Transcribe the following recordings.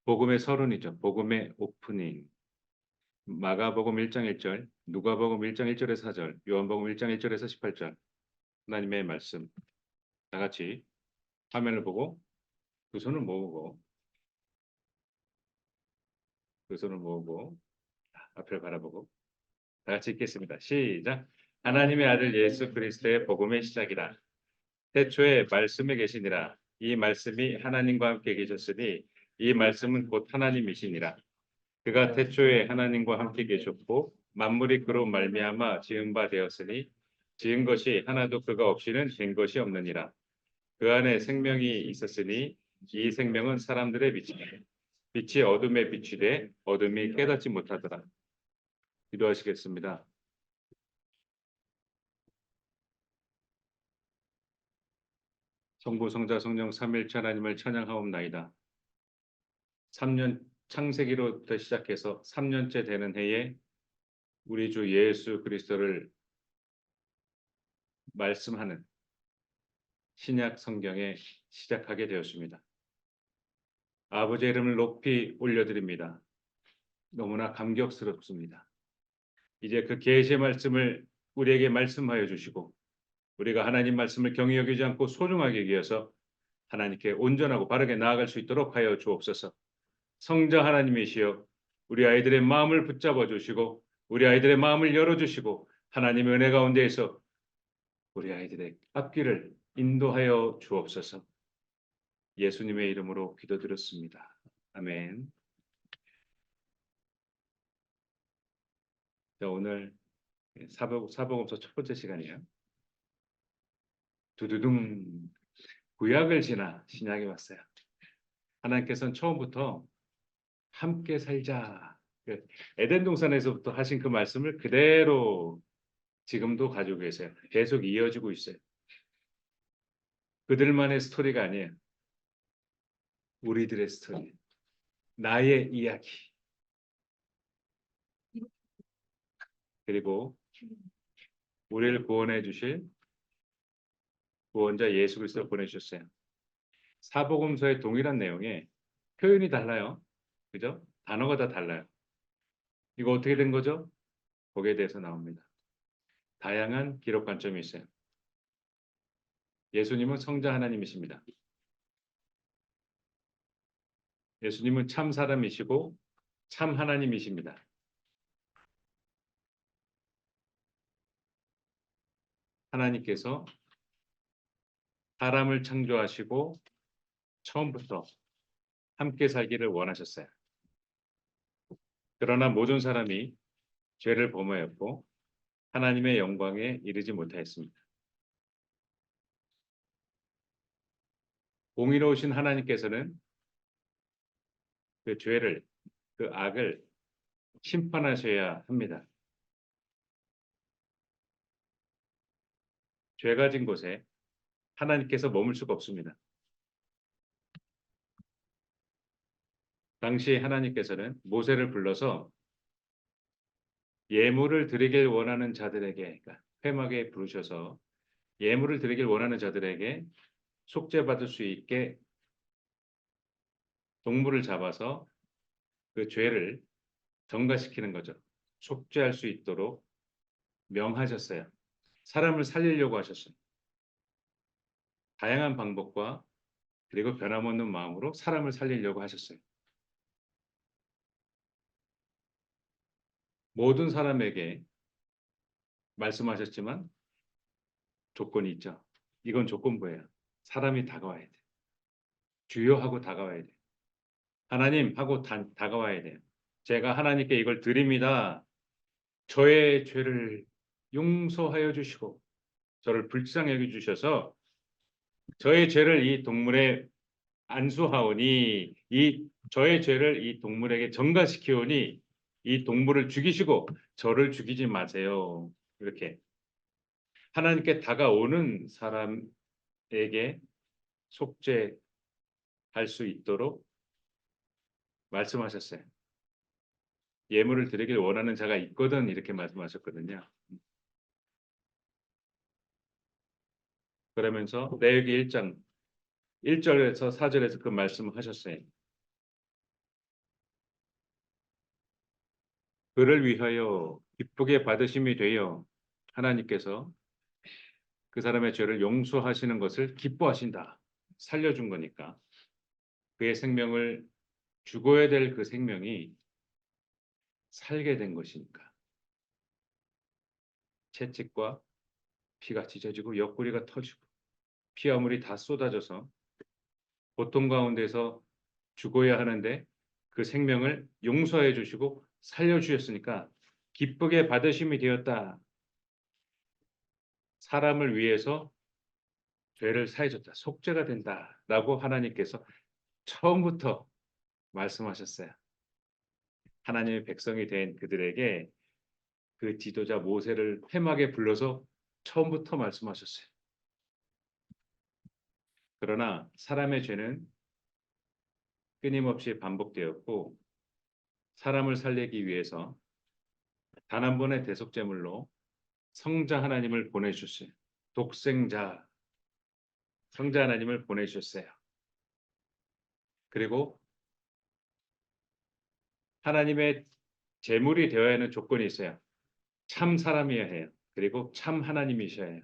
복음의 서론이죠. 복음의 오프닝. 마가복음 1장 1절, 누가복음 1장 1절에서 4절, 요한복음 1장 1절에서 18절. 하나님의 말씀. 다 같이 화면을 보고 두 손을 모으고 두 손을 모으고 앞을 바라보고 다 같이 읽겠습니다. 시작. 하나님의 아들 예수 그리스도의 복음의 시작이라. 태초에 말씀에 계시니라. 이 말씀이 하나님과 함께 계셨으니 이 말씀은 곧 하나님이시니라. 그가 태초에 하나님과 함께 계셨고 만물이 그로 말미암아 지은 바 되었으니 지은 것이 하나도 그가 없이는 된 것이 없느니라. 그 안에 생명이 있었으니 이 생명은 사람들의 빛이라. 빛이 어둠에 비추되 어둠이 깨닫지 못하더라. 기도하시겠습니다. 성부 성자 성령 삼위일체 하나님을 찬양하옵나이다. 3년 창세기로부터 시작해서 3년째 되는 해에 우리 주 예수 그리스도를 말씀하는 신약 성경에 시작하게 되었습니다. 아버지의 이름을 높이 올려드립니다. 너무나 감격스럽습니다. 이제 그 계시의 말씀을 우리에게 말씀하여 주시고 우리가 하나님 말씀을 경히 여기지 않고 소중하게 여겨서 하나님께 온전하고 바르게 나아갈 수 있도록 하여 주옵소서. 성자 하나님이시여 우리 아이들의 마음을 붙잡아 주시고 우리 아이들의 마음을 열어주시고 하나님의 은혜 가운데에서 우리 아이들의 앞길을 인도하여 주옵소서. 예수님의 이름으로 기도드렸습니다. 아멘. 자, 오늘 사복음서 첫 번째 시간이에요. 두두둥 구약을 지나 신약에 왔어요. 하나님께서는 처음부터 함께 살자. 에덴 동산에서부터 하신 그 말씀을 그대로 지금도 가지고 계세요. 계속 이어지고 있어요. 그들만의 스토리가 아니에요. 우리들의 스토리. 나의 이야기. 그리고 우리를 구원해 주실 구원자 예수 그리스도를 보내주셨어요. 사복음서의 동일한 내용에 표현이 달라요. 그죠? 단어가 다 달라요. 이거 어떻게 된 거죠? 거기에 대해서 나옵니다. 다양한 기록 관점이 있어요. 예수님은 성자 하나님이십니다. 예수님은 참 사람이시고 참 하나님이십니다. 하나님께서 사람을 창조하시고 처음부터 함께 살기를 원하셨어요. 그러나 모든 사람이 죄를 범하였고 하나님의 영광에 이르지 못하였습니다. 공의로우신 하나님께서는 그 죄를, 그 악을 심판하셔야 합니다. 죄가 진 곳에 하나님께서 머물 수가 없습니다. 당시 하나님께서는 모세를 불러서 예물을 드리길 원하는 자들에게, 그러니까 회막에 부르셔서 예물을 드리길 원하는 자들에게 속죄받을 수 있게 동물을 잡아서 그 죄를 전가시키는 거죠. 속죄할 수 있도록 명하셨어요. 사람을 살리려고 하셨어요. 다양한 방법과 그리고 변함없는 마음으로 사람을 살리려고 하셨어요. 모든 사람에게 말씀하셨지만 조건이 있죠. 이건 조건부예요. 사람이 다가와야 돼. 주여 하고 다가와야 돼. 하나님 하고 다가와야 돼요. 제가 하나님께 이걸 드립니다. 저의 죄를 용서하여 주시고 저를 불쌍히 여겨 주셔서 저의 죄를 이 동물에 안수하오니 이 저의 죄를 이 동물에게 전가시키오니 이 동물을 죽이시고 저를 죽이지 마세요. 이렇게 하나님께 다가오는 사람에게 속죄할 수 있도록 말씀하셨어요. 예물을 드리길 원하는 자가 있거든 이렇게 말씀하셨거든요. 그러면서 레위기 1장 1절에서 4절에서 그 말씀을 하셨어요. 그를 위하여 기쁘게 받으심이 되어 하나님께서 그 사람의 죄를 용서하시는 것을 기뻐하신다. 살려준 거니까. 그의 생명을 죽어야 될 그 생명이 살게 된 것이니까. 채찍과 피가 찢어지고 옆구리가 터지고 피아물이 다 쏟아져서 고통 가운데서 죽어야 하는데 그 생명을 용서해 주시고 살려 주셨으니까 기쁘게 받으심이 되었다. 사람을 위해서 죄를 사해 줬다. 속죄가 된다라고 하나님께서 처음부터 말씀하셨어요. 하나님의 백성이 된 그들에게 그 지도자 모세를 회막에 불러서 처음부터 말씀하셨어요. 그러나 사람의 죄는 끊임없이 반복되었고 사람을 살리기 위해서 단 한 번의 대속제물로 성자 하나님을 보내주셨어요. 독생자 성자 하나님을 보내주셨어요. 그리고 하나님의 제물이 되어야 하는 조건이 있어요. 참 사람이어야 해요. 그리고 참 하나님이셔야 해요.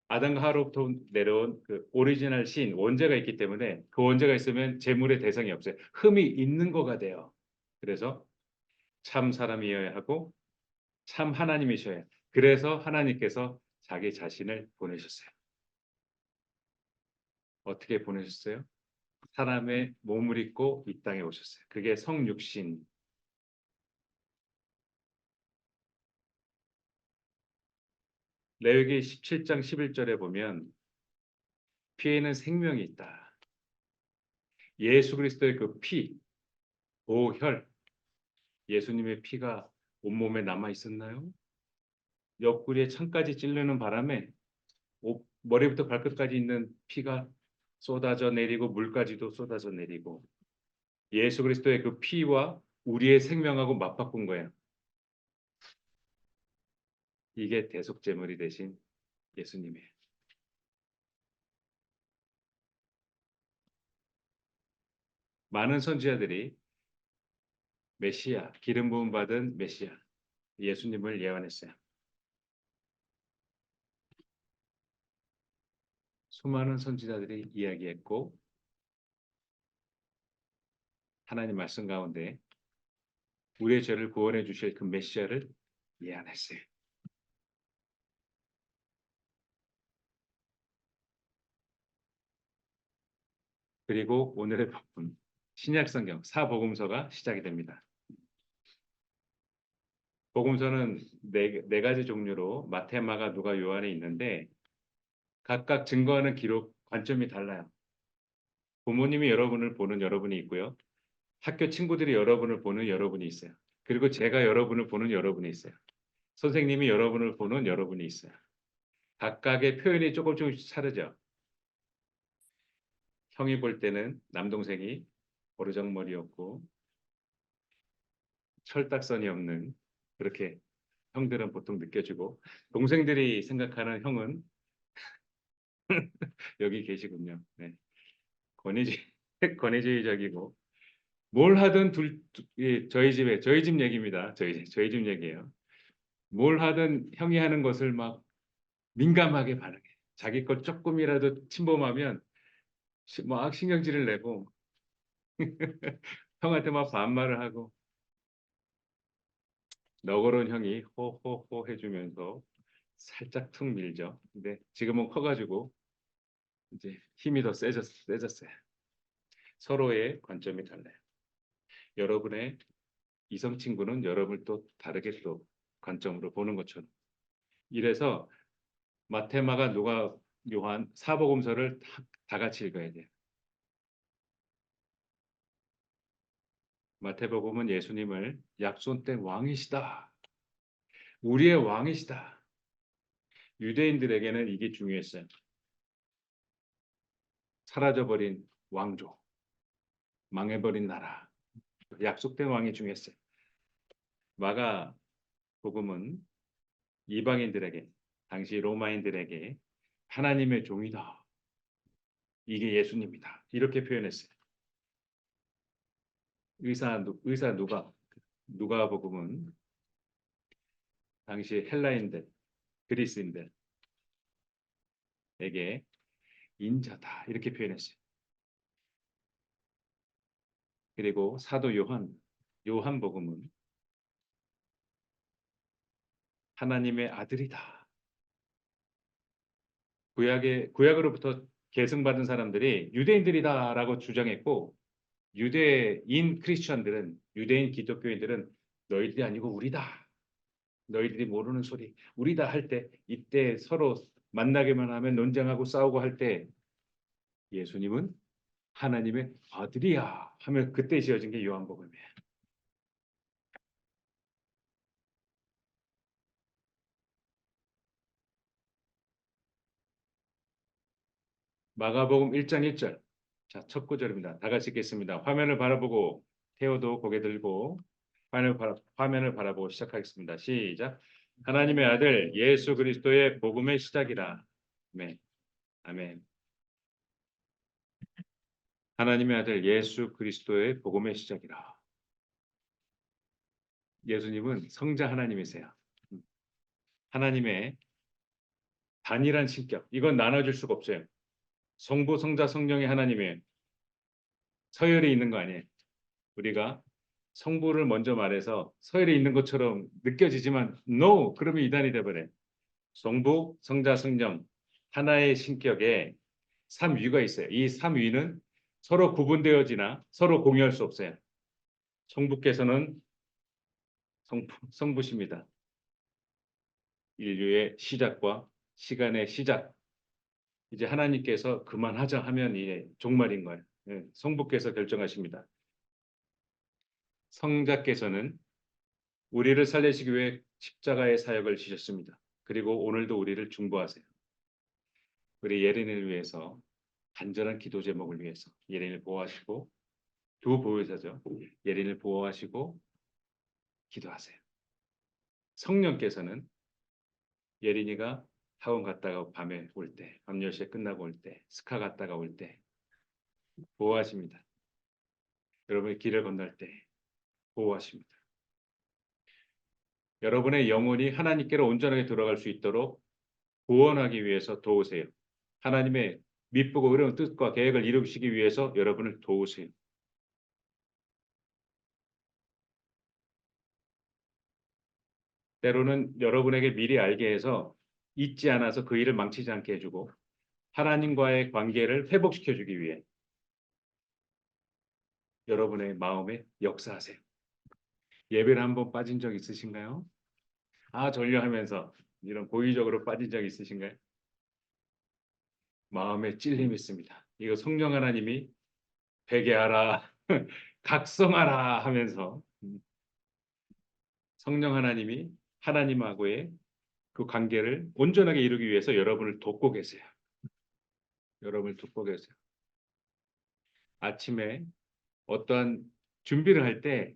아담과 하와로부터 내려온 그 오리지널 신 원죄가 있기 때문에 그 원죄가 있으면 제물의 대상이 없어요. 흠이 있는 거가 돼요. 그래서 참 사람이어야 하고 참 하나님이셔야 해요. 그래서 하나님께서 자기 자신을 보내셨어요. 어떻게 보내셨어요? 사람의 몸을 입고 이 땅에 오셨어요. 그게 성육신. 레위기 17장 11절에 보면 피에는 생명이 있다. 예수 그리스도의 그 피, 보혈, 예수님의 피가 온몸에 남아 있었나요? 옆구리에 창까지 찌르는 바람에 머리부터 발끝까지 있는 피가 쏟아져 내리고 물까지도 쏟아져 내리고 예수 그리스도의 그 피와 우리의 생명하고 맞바꾼 거예요. 이게 대속제물이 되신 예수님이에요. 많은 선지자들이 메시아, 기름 부음 받은 메시아, 예수님을 예언했어요. 수많은 선지자들이 이야기했고 하나님 말씀 가운데 우리의 죄를 구원해 주실 그 메시아를 예언했어요. 그리고 오늘의 본문 신약성경 사복음서가 시작이 됩니다. 복음서는 네 가지 종류로 마태, 마가, 누가, 요한에 있는데 각각 증거하는 기록 관점이 달라요. 부모님이 여러분을 보는 여러분이 있고요. 학교 친구들이 여러분을 보는 여러분이 있어요. 그리고 제가 여러분을 보는 여러분이 있어요. 선생님이 여러분을 보는 여러분이 있어요. 각각의 표현이 조금씩 다르죠. 형이 볼 때는 남동생이 버르장머리였고 철딱선이 없는 그렇게 형들은 보통 느껴지고 동생들이 생각하는 형은 여기 계시군요. 네. 권위주의, 권위주의적이고 뭘 하든 저희 집 얘기입니다. 저희 집 얘기예요. 뭘 하든 형이 하는 것을 막 민감하게 반응해. 자기 것 조금이라도 침범하면 막 신경질을 내고 형한테 막 반말을 하고 너그러운 형이 호호호 해주면서 살짝 툭 밀죠. 근데 지금은 커가지고 이제 힘이 더 세졌어요. 서로의 관점이 달라요. 여러분의 이성 친구는 여러분을 또 다르게 또 관점으로 보는 것처럼. 이래서 마테마가 누가 요한 사복음서를 다 같이 읽어야 돼요. 마태복음은 예수님을 약손된 왕이시다. 우리의 왕이시다. 유대인들에게는 이게 중요했어요. 사라져버린 왕조, 망해버린 나라, 약속된 왕이 중요했어요. 마가 복음은 이방인들에게, 당시 로마인들에게 하나님의 종이다. 이게 예수님이다. 이렇게 표현했어요. 의사 누가 누가복음은 당시 헬라인들, 그리스인들에게 인자다 이렇게 표현했어요. 그리고 사도 요한복음은 하나님의 아들이다. 구약으로부터 계승받은 사람들이 유대인들이다라고 주장했고 유대인 크리스천들은 유대인 기독교인들은 너희들이 아니고 우리다. 너희들이 모르는 소리 우리다 할 때 이때 서로 만나기만 하면 논쟁하고 싸우고 할 때 예수님은 하나님의 아들이야 하면 그때 지어진 게 요한복음이에요. 마가복음 1장 1절. 자, 첫 구절입니다. 다 같이 읽겠습니다. 화면을 바라보고 태호도 고개 들고 화면을 바라보고 시작하겠습니다. 시작. 하나님의 아들 예수 그리스도의 복음의 시작이라. 아멘. 아멘. 하나님의 아들 예수 그리스도의 복음의 시작이라. 예수님은 성자 하나님이세요. 하나님의 단일한 신격. 이건 나눠줄 수가 없어요. 성부, 성자, 성령의 하나님의 서열이 있는 거 아니에요. 우리가 성부를 먼저 말해서 서열이 있는 것처럼 느껴지지만 no! 그러면 이단이 돼버려요. 성부, 성자, 성령 하나의 신격에 삼위가 있어요. 이 삼위는 서로 구분되어지나 서로 공유할 수 없어요. 성부께서는 성부십니다. 인류의 시작과 시간의 시작. 이제 하나님께서 그만하자 하면 이제 종말인 거예요. 예, 성부께서 결정하십니다. 성자께서는 우리를 살리시기 위해 십자가의 사역을 지셨습니다. 그리고 오늘도 우리를 중보하세요. 우리 예린을 위해서 간절한 기도 제목을 위해서 예린을 보호하시고 두 보혜사죠. 예린을 보호하시고 기도하세요. 성령께서는 예린이가 학원 갔다가 밤에 올 때, 밤 10시에 끝나고 올 때, 스카 갔다가 올 때 보호하십니다. 여러분의 길을 건널 때 보호하십니다. 여러분의 영혼이 하나님께로 온전하게 돌아갈 수 있도록 구원하기 위해서 도우세요. 하나님의 미쁘고 어려운 뜻과 계획을 이루시기 위해서 여러분을 도우세요. 때로는 여러분에게 미리 알게 해서 잊지 않아서 그 일을 망치지 않게 해주고 하나님과의 관계를 회복시켜주기 위해 여러분의 마음에 역사하세요. 예배를 한번 빠진 적 있으신가요? 아, 전려하면서 이런 고의적으로 빠진 적 있으신가요? 마음에 찔림이 있습니다. 이거 성령 하나님이 회개하라, 각성하라 하면서 성령 하나님이 하나님하고의 그 관계를 온전하게 이루기 위해서 여러분을 돕고 계세요. 여러분을 돕고 계세요. 아침에 어떠한 준비를 할 때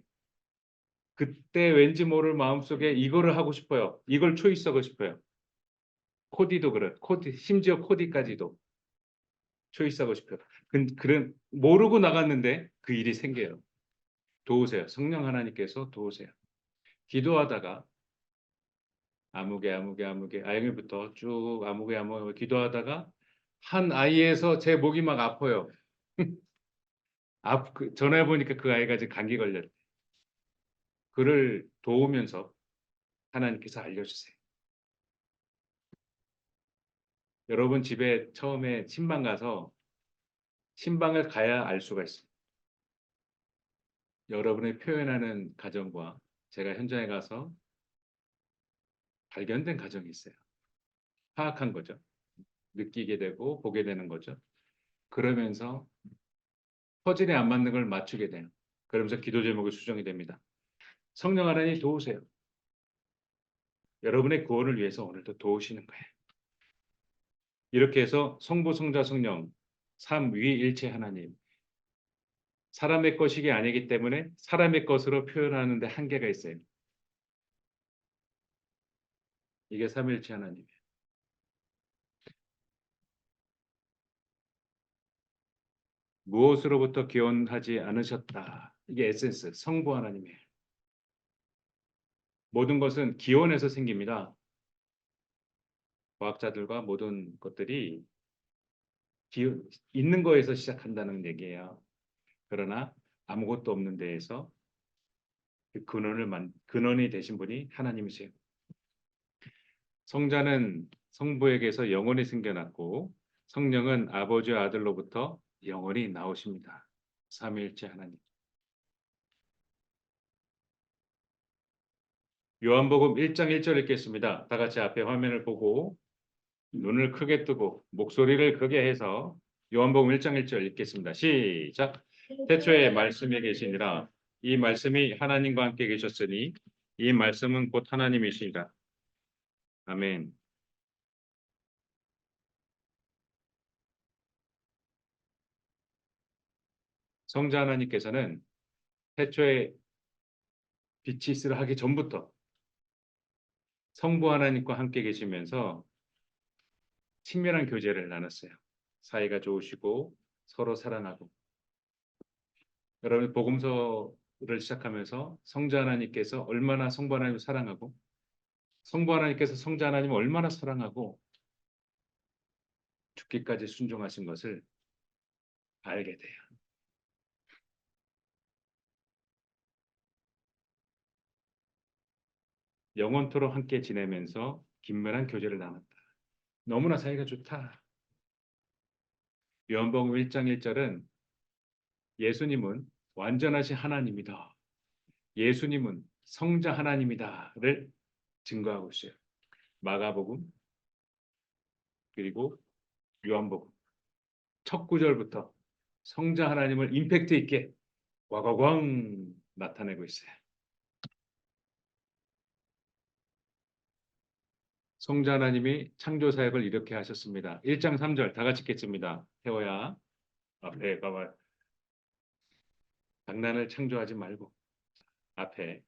그때 왠지 모를 마음속에 이거를 하고 싶어요. 이걸 초이스하고 싶어요. 코디도 그래. 심지어 코디까지도 초이스하고 싶어요. 그런 모르고 나갔는데 그 일이 생겨요. 도우세요. 성령 하나님께서 도우세요. 기도하다가 아무개 아영이부터 쭉 아무개 기도하다가 한 아이에서 제 목이 막 아파요. 전화해 보니까 그 아이가 지금 감기 걸렸대. 그를 도우면서 하나님께서 알려주세요. 여러분 집에 처음에 신방 가서 신방을 가야 알 수가 있어요. 여러분의 표현하는 가정과 제가 현장에 가서 발견된 가정이 있어요. 파악한 거죠. 느끼게 되고 보게 되는 거죠. 그러면서 퍼즐이 안 맞는 걸 맞추게 돼요. 그러면서 기도 제목이 수정이 됩니다. 성령 하나님 도우세요. 여러분의 구원을 위해서 오늘도 도우시는 거예요. 이렇게 해서 성부, 성자, 성령 삼위일체 하나님 사람의 것이 아니기 때문에 사람의 것으로 표현하는 데 한계가 있어요. 이게 삼위일체 하나님이에요. 무엇으로부터 기원하지 않으셨다. 이게 에센스, 성부 하나님이에요. 모든 것은 기원에서 생깁니다. 과학자들과 모든 것들이 기원, 있는 거에서 시작한다는 얘기예요. 그러나 아무것도 없는 데에서 그 근원이 되신 분이 하나님이세요. 성자는 성부에게서 영원히 생겨났고 성령은 아버지와 아들로부터 영원히 나오십니다. 삼위일체 하나님. 요한복음 1장 1절 읽겠습니다. 다 같이 앞에 화면을 보고 눈을 크게 뜨고 목소리를 크게 해서 요한복음 1장 1절 읽겠습니다. 시작. 태초에 말씀이 계시니라. 이 말씀이 하나님과 함께 계셨으니 이 말씀은 곧 하나님이시니라. 아멘. 성자 하나님께서는 태초에 빛이 있으라 하기 전부터 성부 하나님과 함께 계시면서 친밀한 교제를 나눴어요. 사이가 좋으시고 서로 사랑하고. 여러분 복음서를 시작하면서 성자 하나님께서 얼마나 성부 하나님을 사랑하고 성부 하나님께서 성자 하나님을 얼마나 사랑하고 죽기까지 순종하신 것을 알게 돼요. 영원토록 함께 지내면서 긴밀한 교제를 나눴다. 너무나 사이가 좋다. 요한복음 1장 1절은 예수님은 완전하신 하나님이다. 예수님은 성자 하나님이다를 증거하고 있어요. 마가복음 그리고 요한복음 첫 구절부터 성자 하나님을 임팩트 있게 와과광 나타내고 있어요. 성자 하나님이 창조 사역을 이렇게 하셨습니다. 1장 3절 다 같이 읽겠습니다. 태호야 앞에 봐봐. 장난을 창조하지 말고 앞에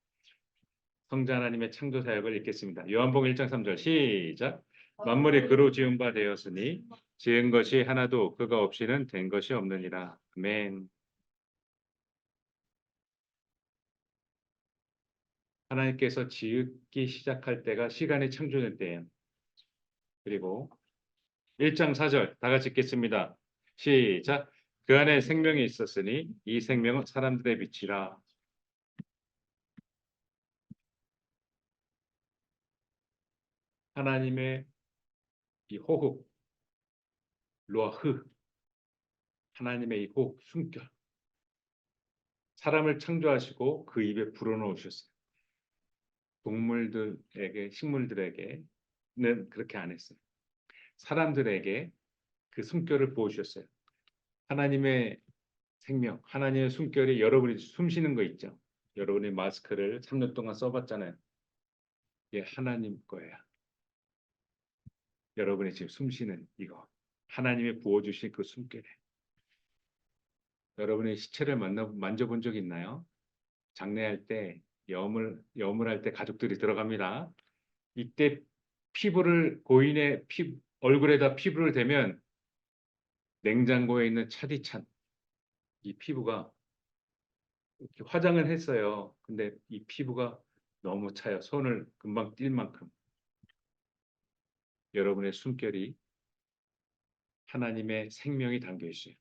성자 하나님의 창조 사역을 읽겠습니다. 요한복음 1장 3절 시작. 만물이 그로 지은 바 되었으니 지은 것이 하나도 그가 없이는 된 것이 없느니라. 아멘. 하나님께서 지기 시작할 때가 시간이 창조된 때예요. 그리고 1장 4절 다 같이 읽겠습니다. 시작. 그 안에 생명이 있었으니 이 생명은 사람들의 빛이라. 하나님의 이 호흡, 루아흐, 하나님의 이 호흡, 숨결. 사람을 창조하시고 그 입에 불어넣으셨어요. 동물들에게, 식물들에게는 그렇게 안 했어요. 사람들에게 그 숨결을 부어주셨어요. 하나님의 생명, 하나님의 숨결이 여러분이 숨 쉬는 거 있죠. 여러분이 마스크를 3년 동안 써봤잖아요. 이게 하나님 거예요. 여러분이 지금 숨 쉬는 이거. 하나님이 부어주신 그 숨결에. 여러분이 시체를 만져본 적 있나요? 장례할 때, 염을 할 때 가족들이 들어갑니다. 이때 고인의 얼굴에다 피부를 대면 냉장고에 있는 차디찬 이 피부가 이렇게 화장을 했어요. 근데 이 피부가 너무 차요. 손을 금방 띌 만큼. 여러분의 숨결이 하나님의 생명이 담겨 있어요.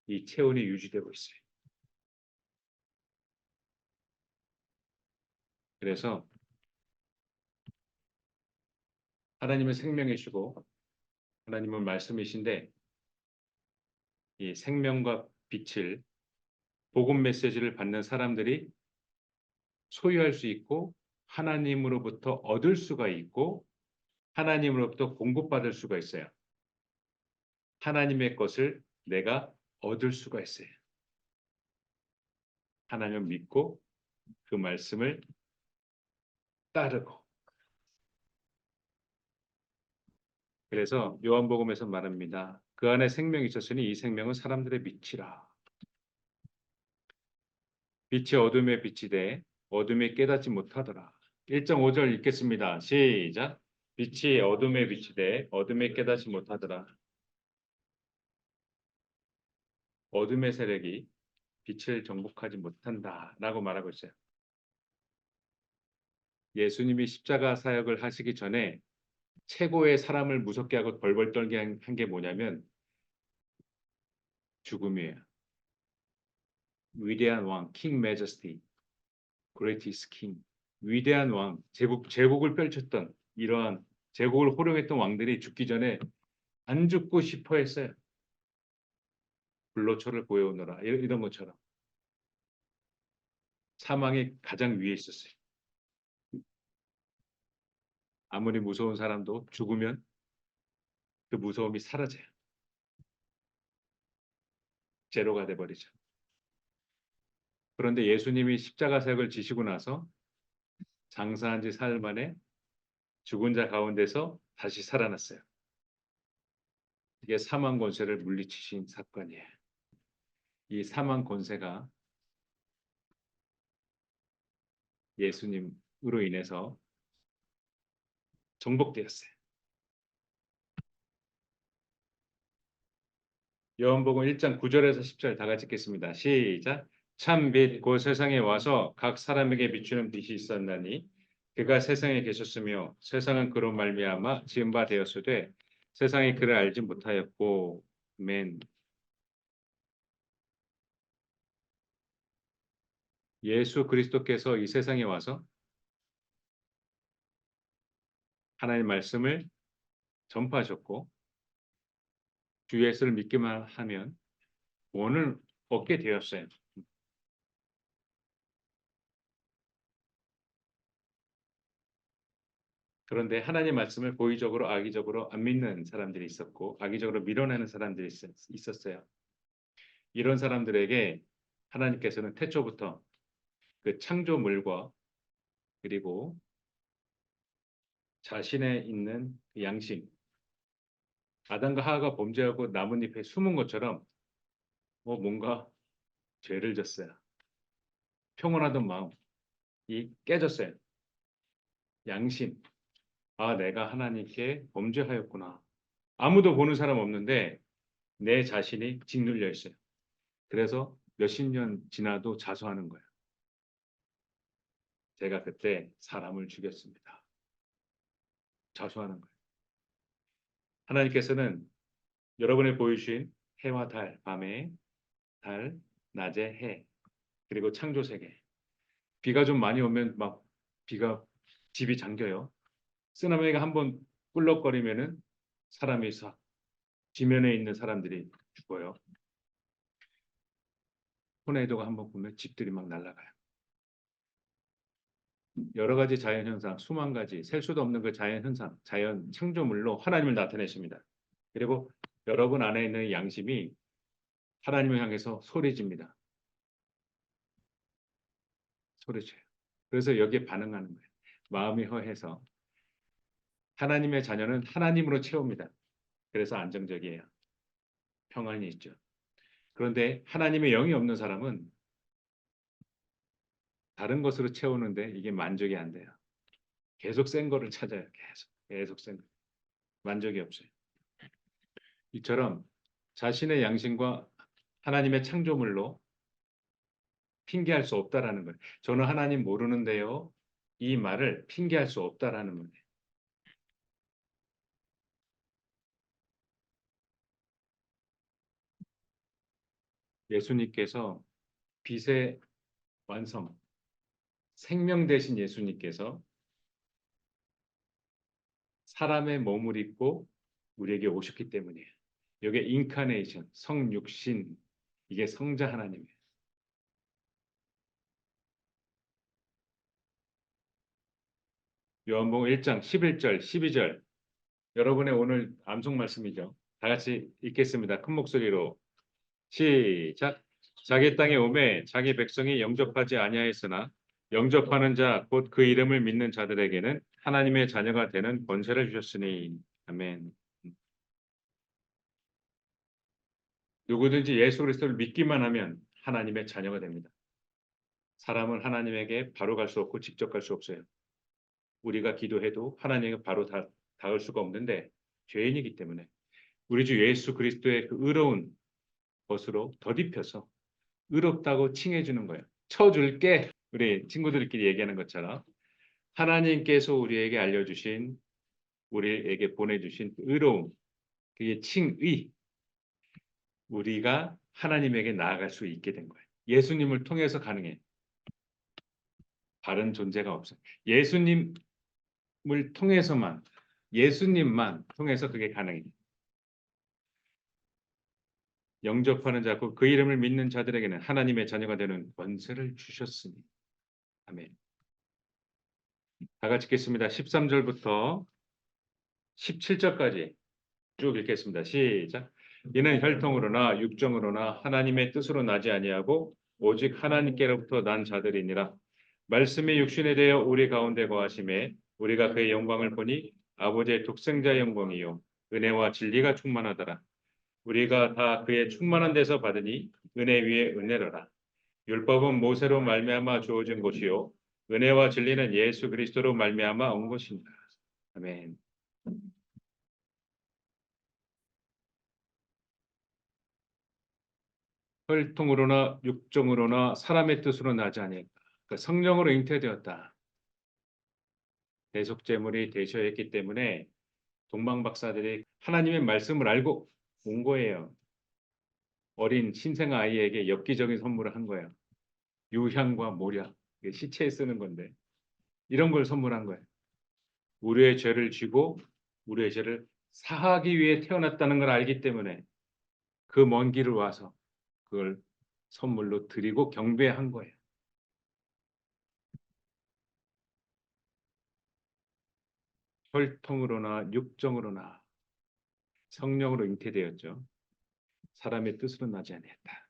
이 체온이 유지되고 있어요. 그래서 하나님은 생명이시고 하나님은 말씀이신데 이 생명과 빛을 복음 메시지를 받는 사람들이 소유할 수 있고 하나님으로부터 얻을 수가 있고 하나님으로부터 공급받을 수가 있어요. 하나님의 것을 내가 얻을 수가 있어요. 하나님을 믿고 그 말씀을 따르고. 그래서 요한복음에서 말합니다. 그 안에 생명이 있었으니 이 생명은 사람들의 빛이라. 빛이 어둠에 빛이 돼 어둠이 깨닫지 못하더라. 1.5절 읽겠습니다. 시작. 빛이 어둠에 빛이 돼 어둠에 깨닫지 못하더라. 어둠의 세력이 빛을 정복하지 못한다라고 말하고 있어요. 예수님이 십자가 사역을 하시기 전에 최고의 사람을 무섭게 하고 벌벌 떨게 한 게 뭐냐면 죽음이에요. 위대한 왕, 킹 메저스티, 그레이티스 킹, 위대한 왕, 제국을 펼쳤던 이러한 제국을 호령했던 왕들이 죽기 전에 안 죽고 싶어 했어요. 불로초를 보여오너라 이런 것처럼 사망이 가장 위에 있었어요. 아무리 무서운 사람도 죽으면 그 무서움이 사라져요. 제로가 돼버리죠. 그런데 예수님이 십자가 사역을 지시고 나서 장사한 지 사흘 만에 죽은 자 가운데서 다시 살아났어요. 이게 사망 권세를 물리치신 사건이에요. 이 사망 권세가 예수님으로 인해서 정복되었어요. 요한복음 1장 9절에서 10절 다 같이 읽겠습니다. 시작. 참 빛 곧 세상에 와서 각 사람에게 비추는 빛이 있었나니 그가 세상에 계셨으며 세상은 그로 말미암아 지은 바 되었으되 세상이 그를 알지 못하였고 맨 예수 그리스도께서 이 세상에 와서 하나님의 말씀을 전파하셨고 주 예수를 믿기만 하면 구원을 얻게 되었어요. 그런데 하나님 말씀을 고의적으로 악의적으로 안 믿는 사람들이 있었고 악의적으로 밀어내는 사람들이 있었어요. 이런 사람들에게 하나님께서는 태초부터 그 창조물과 그리고 자신에 있는 그 양심, 아담과 하와가 범죄하고 나뭇잎에 숨은 것처럼 뭔가 죄를 졌어요. 평온하던 마음이 깨졌어요. 양심, 내가 하나님께 범죄하였구나. 아무도 보는 사람 없는데 내 자신이 짓눌려 있어요. 그래서 몇십 년 지나도 자수하는 거예요. 제가 그때 사람을 죽였습니다. 자수하는 거예요. 하나님께서는 여러분의 보여주신 해와 달, 밤에 달, 낮에 해, 그리고 창조 세계. 비가 좀 많이 오면 막 비가 집이 잠겨요. 쓰나미가 한번 꿀럭거리면은 사람이 싹 지면에 있는 사람들이 죽어요. 토네이도가 한번 보면 집들이 막 날아가요. 여러 가지 자연 현상, 수만 가지, 셀 수도 없는 그 자연 현상, 자연 창조물로 하나님을 나타내십니다. 그리고 여러분 안에 있는 양심이 하나님을 향해서 소리집니다. 소리쳐요. 그래서 여기에 반응하는 거예요. 마음이 허해서 하나님의 자녀는 하나님으로 채웁니다. 그래서 안정적이에요. 평안이 있죠. 그런데 하나님의 영이 없는 사람은 다른 것으로 채우는데 이게 만족이 안 돼요. 계속 센 거를 찾아요. 계속 센 거. 만족이 없어요. 이처럼 자신의 양심과 하나님의 창조물로 핑계할 수 없다라는 거예요. 저는 하나님 모르는데요. 이 말을 핑계할 수 없다라는 거예요. 예수님께서 빛의 완성, 생명 되신 예수님께서 사람의 몸을 입고 우리에게 오셨기 때문이에요. 이게 인카네이션, 성육신, 이게 성자 하나님이에요. 요한복음 1장 11절, 12절. 여러분의 오늘 암송 말씀이죠. 다 같이 읽겠습니다. 큰 목소리로. 시작. 자기 땅에 오매 자기 백성이 영접하지 아니하였으나 영접하는 자 곧 그 이름을 믿는 자들에게는 하나님의 자녀가 되는 권세를 주셨으니 아멘. 누구든지 예수 그리스도를 믿기만 하면 하나님의 자녀가 됩니다. 사람은 하나님에게 바로 갈 수 없고 직접 갈 수 없어요. 우리가 기도해도 하나님에게 바로 닿을 수가 없는데 죄인이기 때문에 우리 주 예수 그리스도의 그 의로운 것으로 덧입혀서 의롭다고 칭해 주는 거예요. 쳐줄게. 우리 친구들끼리 얘기하는 것처럼 하나님께서 우리에게 알려주신, 우리에게 보내주신 의로움, 그게 칭의, 우리가 하나님에게 나아갈 수 있게 된 거예요. 예수님을 통해서 가능해. 다른 존재가 없어요. 예수님을 통해서만, 예수님만 통해서 그게 가능해요. 영접하는 자고 그 이름을 믿는 자들에게는 하나님의 자녀가 되는 권세를 주셨으니. 아멘. 다 같이 읽겠습니다. 13절부터 17절까지 쭉 읽겠습니다. 시작. 이는 혈통으로나 육정으로나 하나님의 뜻으로 나지 아니하고 오직 하나님께로부터 난 자들이니라. 말씀이 육신에 대해 우리 가운데 거하심에 우리가 그의 영광을 보니 아버지의 독생자의 영광이요 은혜와 진리가 충만하더라. 우리가 다 그의 충만한 데서 받으니 은혜 위에 은혜로라. 율법은 모세로 말미암아 주어진 것이요 은혜와 진리는 예수 그리스도로 말미암아 온 것입니다. 아멘. 혈통으로나 육정으로나 사람의 뜻으로 나지 아니했다. 그러니까 성령으로 잉태되었다. 대속제물이 되셔야 했기 때문에 동방 박사들이 하나님의 말씀을 알고 온 거예요. 어린 신생 아이에게 엽기적인 선물을 한 거예요. 유향과 모략, 시체에 쓰는 건데 이런 걸 선물한 거예요. 우리의 죄를 지고 우리의 죄를 사하기 위해 태어났다는 걸 알기 때문에 그 먼 길을 와서 그걸 선물로 드리고 경배한 거예요. 혈통으로나 육정으로나 성령으로 잉태되었죠. 사람의 뜻으로 나지 아니했다.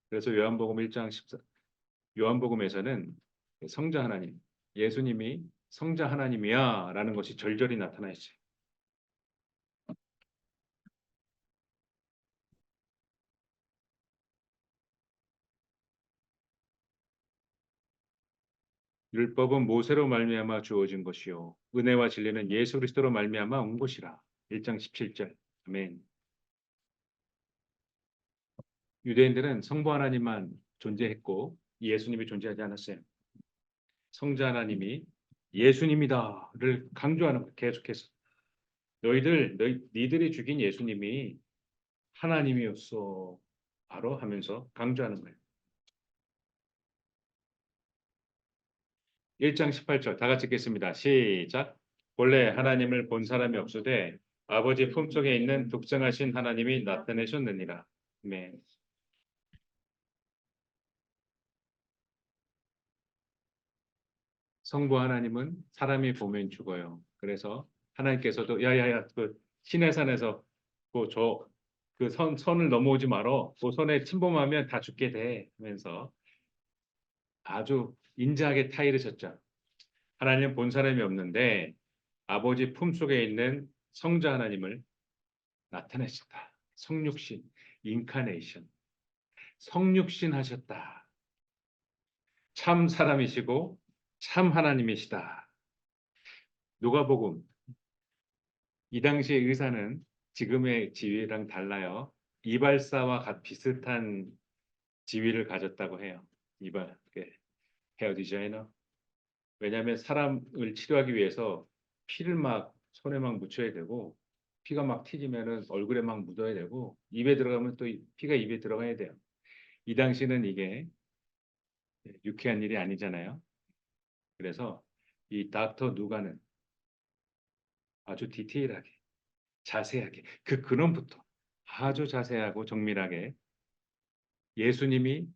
그래서 요한복음 1장 14, 요한복음에서는 성자 하나님, 예수님이 성자 하나님이야 라는 것이 절절히 나타나 있어요. 율법은 모세로 말미암아 주어진 것이요 은혜와 진리는 예수 그리스도로 말미암아 온 것이라. 1장 17절. 아멘. 유대인들은 성부 하나님만 존재했고 예수님이 존재하지 않았어요. 성자 하나님이 예수님이다를 강조하는 거예요. 계속해서. 니들이 죽인 예수님이 하나님이었어. 바로 하면서 강조하는 거예요. 1장 18절 다 같이 읽겠습니다. 시작. 본래 하나님을 본 사람이 없으되 아버지 품속에 있는 독생하신 하나님이 나타내셨느니라. 네. 성부 하나님은 사람이 보면 죽어요. 그래서 하나님께서도 야야야 그 시내산에서 그 선을 넘어오지 말어. 그 선에 침범하면 다 죽게 돼. 하면서 아주 인자하게 타이르셨죠. 하나님 본 사람이 없는데 아버지 품속에 있는 성자 하나님을 나타내셨다. 성육신, 인카네이션. 성육신 하셨다. 참 사람이시고 참 하나님이시다. 누가복음. 이 당시의 의사는 지금의 지위랑 달라요. 이발사와 비슷한 지위를 가졌다고 해요. 헤어 디자이너. 왜냐하면 사람을 치료하기 위해서 피를 막 손에 막 묻혀야 되고 피가 막 튀기면은 얼굴에 막 묻어야 되고 입에 들어가면 또 피가 입에 들어가야 돼요. 이 당시는 이게 유쾌한 일이 아니잖아요. 그래서 이 닥터 누가는 아주 디테일하게 자세하게 그 근원부터 아주 자세하고 정밀하게 예수님이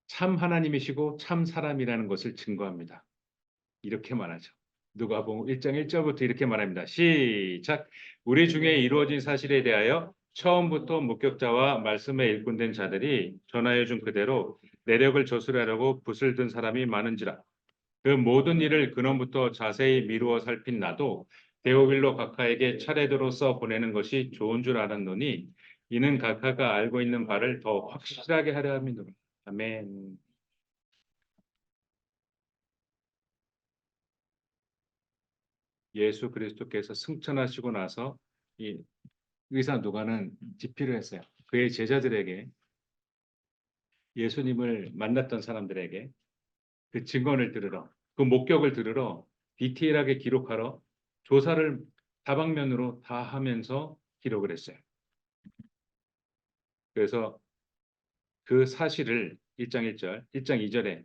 참 하나님이시고 참 사람이라는 것을 증거합니다. 이렇게 말하죠. 누가복음 1장 1절부터 이렇게 말합니다. 시작. 우리 중에 이루어진 사실에 대하여 처음부터 목격자와 말씀에 일꾼된 자들이 전하여 준 그대로 내력을 조술하려고 붓을 든 사람이 많은지라. 그 모든 일을 근원부터 자세히 미루어 살핀 나도 데오빌로 각하에게 차례대로 써 보내는 것이 좋은 줄 알았노니 이는 각하가 알고 있는 바를 더 확실하게 하려 함이노라. 아멘. 예수 그리스도께서 승천하시고 나서 이 의사 누가는 집필을 했어요. 그의 제자들에게 예수님을 만났던 사람들에게 그 증언을 들으러, 그 목격을 들으러 디테일하게 기록하러 조사를 다방면으로 다 하면서 기록을 했어요. 그래서 그 사실을 1장 1절, 1장 2절에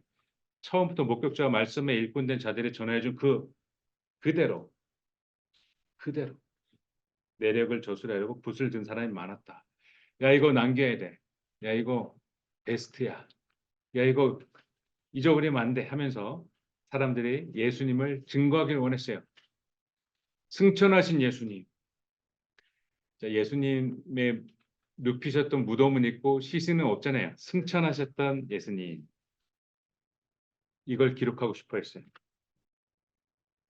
처음부터 목격자와 말씀에 일꾼된 자들이 전해준 그대로 내력을 저술하려고 붓을 든 사람이 많았다. 야, 이거 남겨야 돼. 야, 이거 베스트야. 야, 이거 잊어버리면 안 돼 하면서 사람들이 예수님을 증거하길 원했어요. 승천하신 예수님. 자, 예수님의 눕히셨던 무덤은 있고 시신은 없잖아요. 승천하셨던 예수님. 이걸 기록하고 싶어 했어요.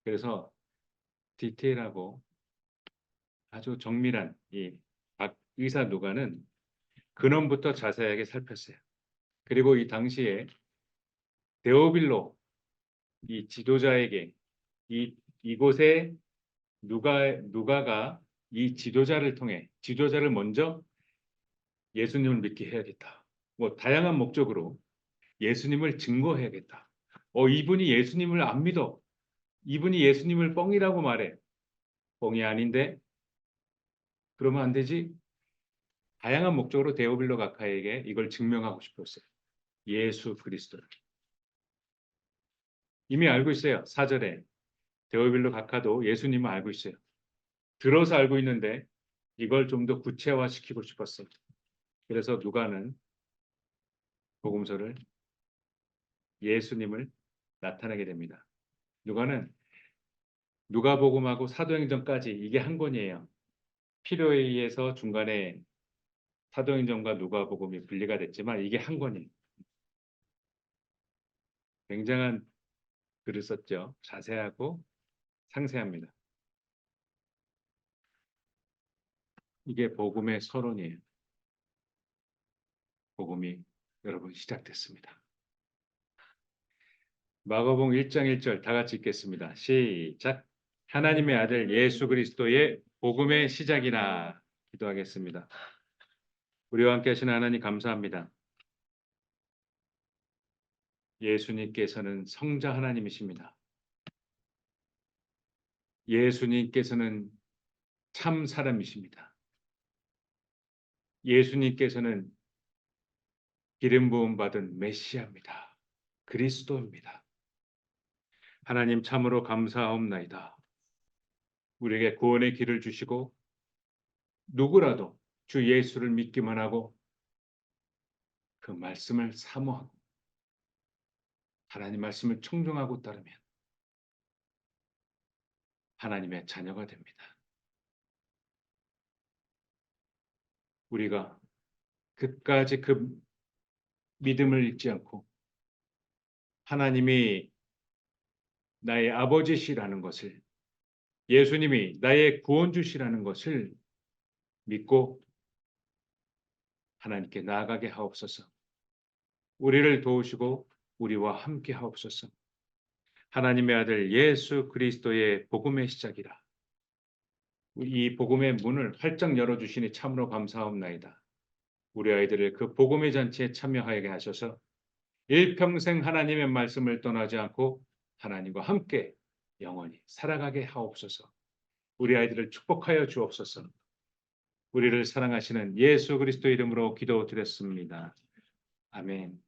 그래서 디테일하고 아주 정밀한 이 박 의사 누가는 근원부터 자세하게 살폈어요. 그리고 이 당시에 데오빌로 이 지도자에게 이곳에 누가가 이 지도자를 먼저 예수님을 믿게 해야겠다. 뭐 다양한 목적으로 예수님을 증거해야겠다. 이분이 예수님을 안 믿어. 이분이 예수님을 뻥이라고 말해. 뻥이 아닌데 그러면 안 되지. 다양한 목적으로 데오빌로 가카에게 이걸 증명하고 싶었어요. 예수 그리스도를. 이미 알고 있어요. 4절에 데오빌로 가카도 예수님을 알고 있어요. 들어서 알고 있는데 이걸 좀 더 구체화시키고 싶었어요. 그래서 누가는 복음서를 예수님을 나타내게 됩니다. 누가는 누가복음하고 사도행전까지 이게 한 권이에요. 필요에 의해서 중간에 사도행전과 누가복음이 분리가 됐지만 이게 한 권이에요. 굉장한 글을 썼죠. 자세하고 상세합니다. 이게 복음의 서론이에요. 복음이 여러분 시작됐습니다. 마가복음 1장 1절 다 같이 읽겠습니다. 시작. 하나님의 아들 예수 그리스도의 복음의 시작이나 기도하겠습니다. 우리와 함께 하신 하나님 감사합니다. 예수님께서는 성자 하나님이십니다. 예수님께서는 참 사람이십니다. 예수님께서는 기름 부음 받은 메시아입니다. 그리스도입니다. 하나님 참으로 감사하옵나이다. 우리에게 구원의 길을 주시고 누구라도 주 예수를 믿기만 하고 그 말씀을 사모하고 하나님 말씀을 청종하고 따르면 하나님의 자녀가 됩니다. 우리가 끝까지 그 믿음을 잃지 않고 하나님이 나의 아버지시라는 것을, 예수님이 나의 구원주시라는 것을 믿고 하나님께 나아가게 하옵소서. 우리를 도우시고 우리와 함께 하옵소서. 하나님의 아들 예수 그리스도의 복음의 시작이라. 이 복음의 문을 활짝 열어주시니 참으로 감사하옵나이다. 우리 아이들을 그 복음의 잔치에 참여하게 하셔서 일평생 하나님의 말씀을 떠나지 않고 하나님과 함께 영원히 살아가게 하옵소서. 우리 아이들을 축복하여 주옵소서. 우리를 사랑하시는 예수 그리스도 이름으로 기도드렸습니다. 아멘.